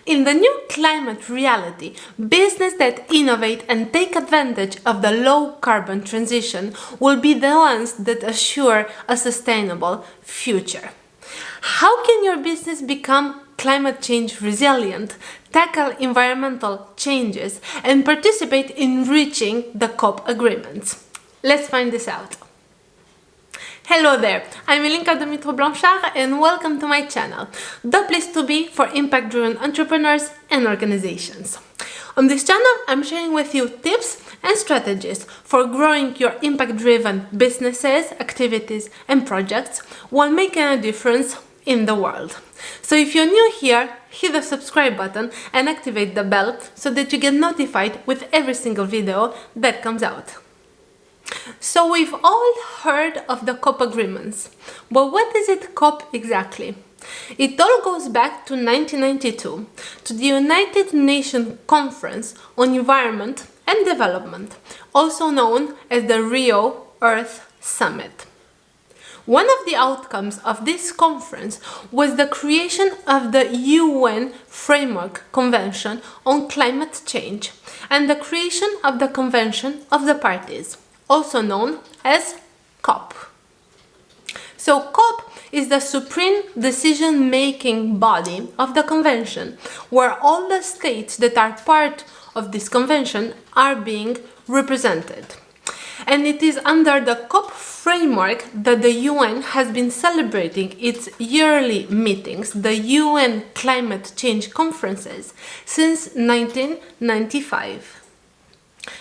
In the new climate reality, businesses that innovate and take advantage of the low carbon transition will be the ones that assure a sustainable future. How can your business become climate change resilient, tackle environmental changes, and participate in reaching the COP agreements? Let's find this out. Hello there, I'm Dumitru-Blanchard and welcome to my channel, the place to be for impact-driven entrepreneurs and organizations. On this channel, I'm sharing with you tips and strategies for growing your impact-driven businesses, activities, and projects while making a difference in the world. So if you're new here, hit the subscribe button and activate the bell so that you get notified with every single video that comes out. So we've all heard of the COP agreements, but what is it COP exactly? It all goes back to 1992, to the United Nations Conference on Environment and Development, also known as the Rio Earth Summit. One of the outcomes of this conference was the creation of the UN Framework Convention on Climate Change and the creation of the Convention of the Parties, also known as COP. So COP is the supreme decision-making body of the convention, where all the states that are part of this convention are being represented. And it is under the COP framework that the UN has been celebrating its yearly meetings, the UN Climate Change Conferences, since 1995.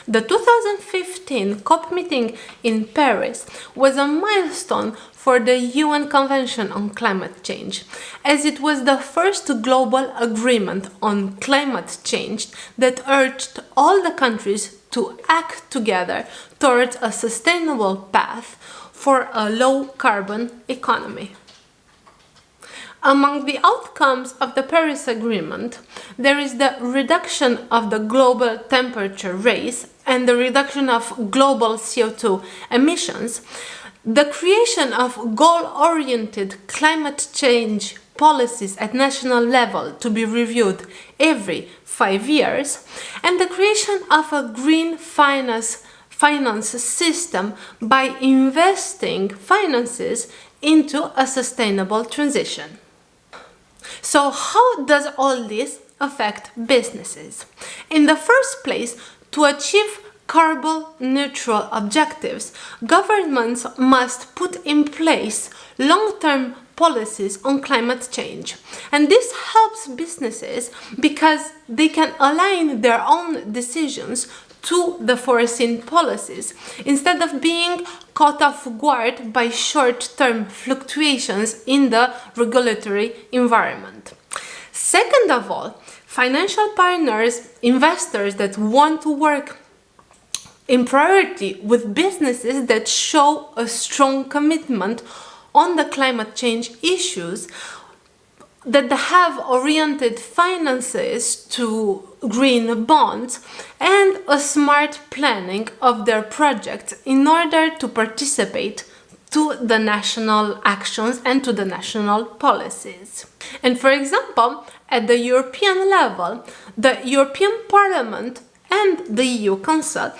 The 2015 COP meeting in Paris was a milestone for the UN Convention on Climate Change, as it was the first global agreement on climate change that urged all the countries to act together towards a sustainable path for a low-carbon economy. Among the outcomes of the Paris Agreement, there is the reduction of the global temperature rise and the reduction of global CO2 emissions, the creation of goal-oriented climate change policies at national level to be reviewed every 5 years, and the creation of a green finance system by investing finances into a sustainable transition. So how does all this affect businesses? In the first place, to achieve carbon neutral objectives, governments must put in place long-term policies on climate change. And this helps businesses because they can align their own decisions to the foreseen policies, instead of being caught off guard by short-term fluctuations in the regulatory environment. Second of all, financial partners, investors that want to work in priority with businesses that show a strong commitment on the climate change issues, that have oriented finances to green bonds and a smart planning of their projects in order to participate to the national actions and to the national policies. And for example, at the European level, the European Parliament and the EU Council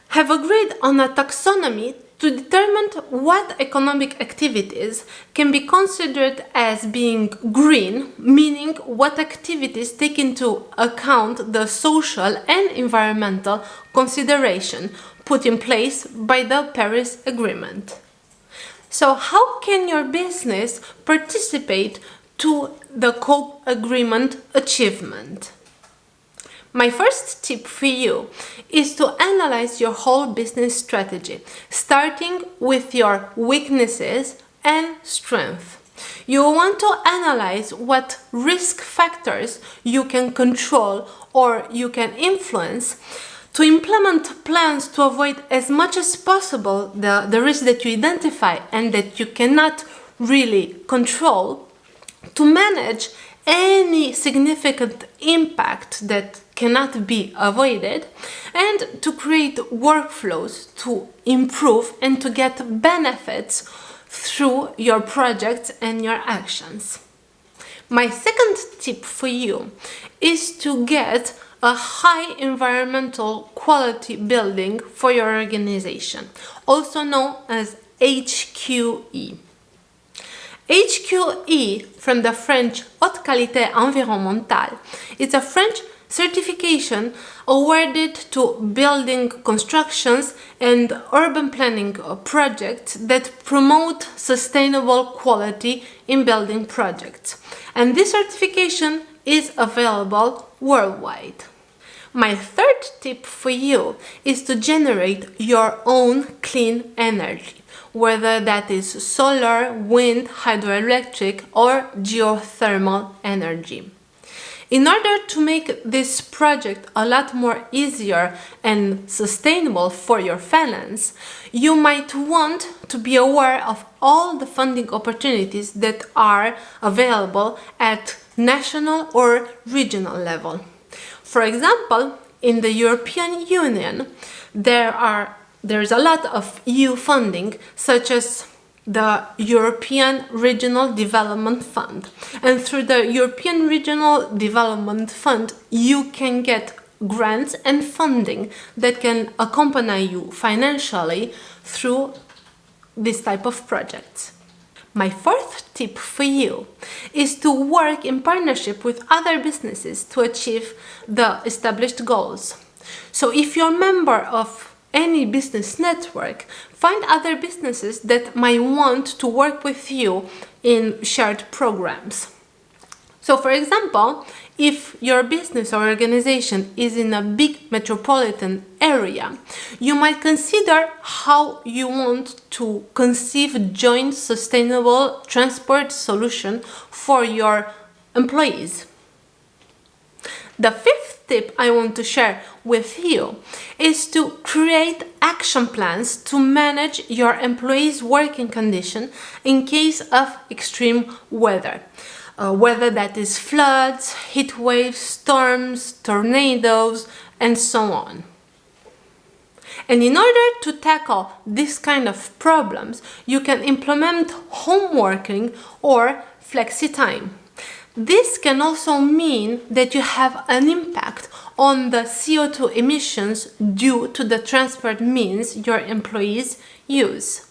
have agreed on a taxonomy to determine what economic activities can be considered as being green, meaning what activities take into account the social and environmental consideration put in place by the Paris Agreement. So how can your business participate to the COP agreement achievement? My first tip for you is to analyze your whole business strategy, starting with your weaknesses and strengths. You want to analyze what risk factors you can control or you can influence to implement plans to avoid as much as possible the risks that you identify and that you cannot really control, to manage any significant impact that cannot be avoided, and to create workflows to improve and to get benefits through your projects and your actions. My second tip for you is to get a high environmental quality building for your organization, also known as HQE. HQE, from the French Haute Qualité Environnementale, is a French certification awarded to building constructions and urban planning projects that promote sustainable quality in building projects. And this certification is available worldwide. My third tip for you is to generate your own clean energy, whether that is solar, wind, hydroelectric, or geothermal energy. In order to make this project a lot more easier and sustainable for your finance, you might want to be aware of all the funding opportunities that are available at national or regional level. For example, in the European Union, there's a lot of EU funding, such as the European Regional Development Fund. And through the European Regional Development Fund, you can get grants and funding that can accompany you financially through this type of projects. My fourth tip for you is to work in partnership with other businesses to achieve the established goals. So if you're a member of any business network, find other businesses that might want to work with you in shared programs. So for example, if your business or organization is in a big metropolitan area, you might consider how you want to conceive joint sustainable transport solution for your employees. The fifth tip I want to share with you is to create action plans to manage your employees' working condition in case of extreme weather. Whether that is floods, heat waves, storms, tornadoes, and so on. And in order to tackle this kind of problems, you can implement home working or flexi time. This can also mean that you have an impact on the CO2 emissions due to the transport means your employees use.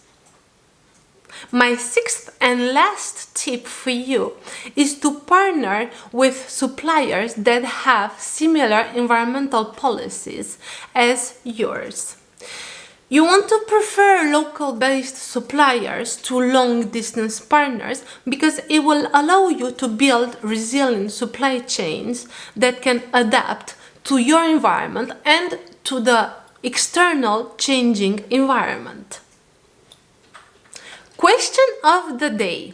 My sixth and last tip for you is to partner with suppliers that have similar environmental policies as yours. You want to prefer local-based suppliers to long-distance partners because it will allow you to build resilient supply chains that can adapt to your environment and to the external changing environment. Question of the day.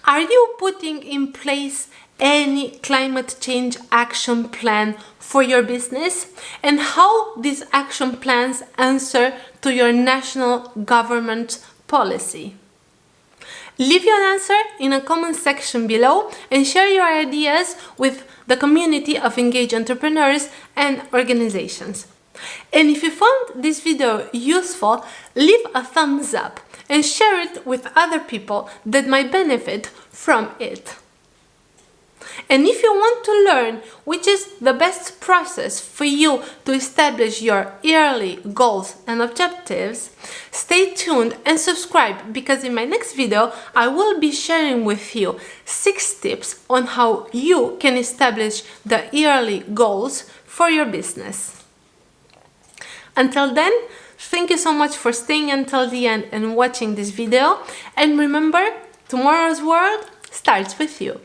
Are you putting in place any climate change action plan for your business, and how these action plans answer to your national government policy? Leave your answer in a comment section below and share your ideas with the community of engaged entrepreneurs and organizations. And if you found this video useful, leave a thumbs up and share it with other people that might benefit from it. And if you want to learn which is the best process for you to establish your yearly goals and objectives, stay tuned and subscribe, because in my next video I will be sharing with you 6 tips on how you can establish the yearly goals for your business. Until then, thank you so much for staying until the end and watching this video, and remember, tomorrow's world starts with you.